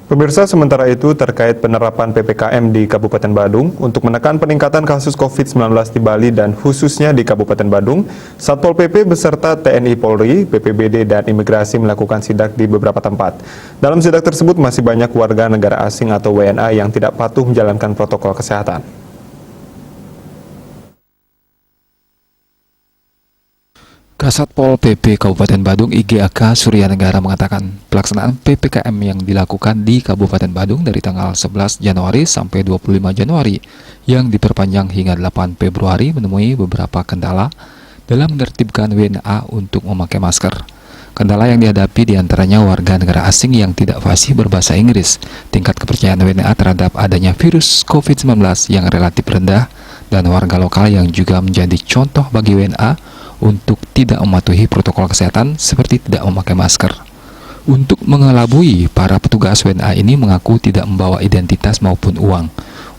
Pemirsa, sementara itu terkait penerapan PPKM di Kabupaten Badung untuk menekan peningkatan kasus COVID-19 di Bali dan khususnya di Kabupaten Badung, Satpol PP beserta TNI Polri, BPBD dan Imigrasi melakukan sidak di beberapa tempat. Dalam sidak tersebut masih banyak warga negara asing atau WNA yang tidak patuh menjalankan protokol kesehatan. Kasatpol PP Kabupaten Badung IGAK Surya Negara mengatakan pelaksanaan PPKM yang dilakukan di Kabupaten Badung dari tanggal 11 Januari sampai 25 Januari yang diperpanjang hingga 8 Februari menemui beberapa kendala dalam menertibkan WNA untuk memakai masker. Kendala yang dihadapi diantaranya warga negara asing yang tidak fasih berbahasa Inggris, tingkat kepercayaan WNA terhadap adanya virus COVID-19 yang relatif rendah, dan warga lokal yang juga menjadi contoh bagi WNA untuk tidak mematuhi protokol kesehatan seperti tidak memakai masker. Untuk mengelabui, para petugas WNA ini mengaku tidak membawa identitas maupun uang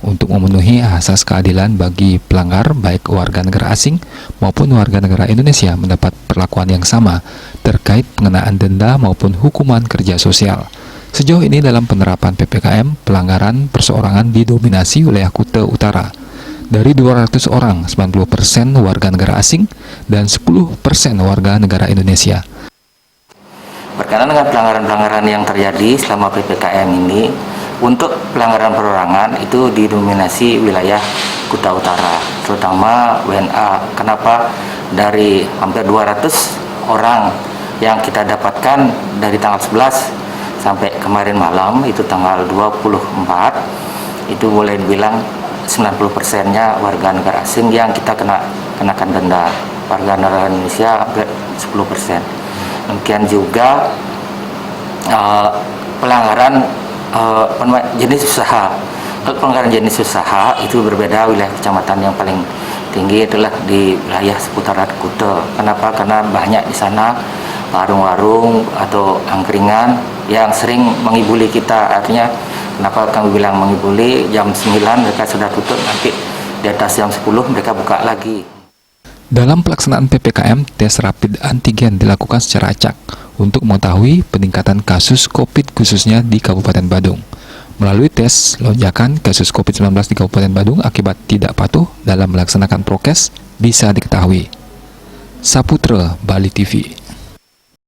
untuk memenuhi asas keadilan bagi pelanggar baik warga negara asing maupun warga negara Indonesia mendapat perlakuan yang sama terkait pengenaan denda maupun hukuman kerja sosial. Sejauh ini dalam penerapan PPKM, pelanggaran perseorangan didominasi wilayah Kuta Utara. Dari 200 orang, 90% warga negara asing dan 10% warga negara Indonesia. Berkenaan dengan pelanggaran-pelanggaran yang terjadi selama PPKM ini, untuk pelanggaran perorangan itu didominasi wilayah Kuta Utara, terutama WNA. Kenapa? Dari hampir 200 orang yang kita dapatkan dari tanggal 11 sampai kemarin malam, itu tanggal 24, itu boleh dibilang 90%-nya warga negara asing yang kita kenakan denda. Warga negara Indonesia hampir 10%. Demikian juga pelanggaran jenis usaha. Pelanggaran jenis usaha itu berbeda. Wilayah kecamatan yang paling tinggi adalah di wilayah seputaran Kuta. Kenapa? Karena banyak di sana warung-warung atau angkringan yang sering mengibuli kita. Artinya, kenapa kami bilang mengibuli, jam 9 mereka sudah tutup, nanti di atas jam 10 mereka buka lagi. Dalam pelaksanaan PPKM, tes rapid antigen dilakukan secara acak untuk mengetahui peningkatan kasus COVID khususnya di Kabupaten Badung. Melalui tes, lonjakan kasus COVID-19 di Kabupaten Badung akibat tidak patuh dalam melaksanakan prokes bisa diketahui. Saputra, Bali TV.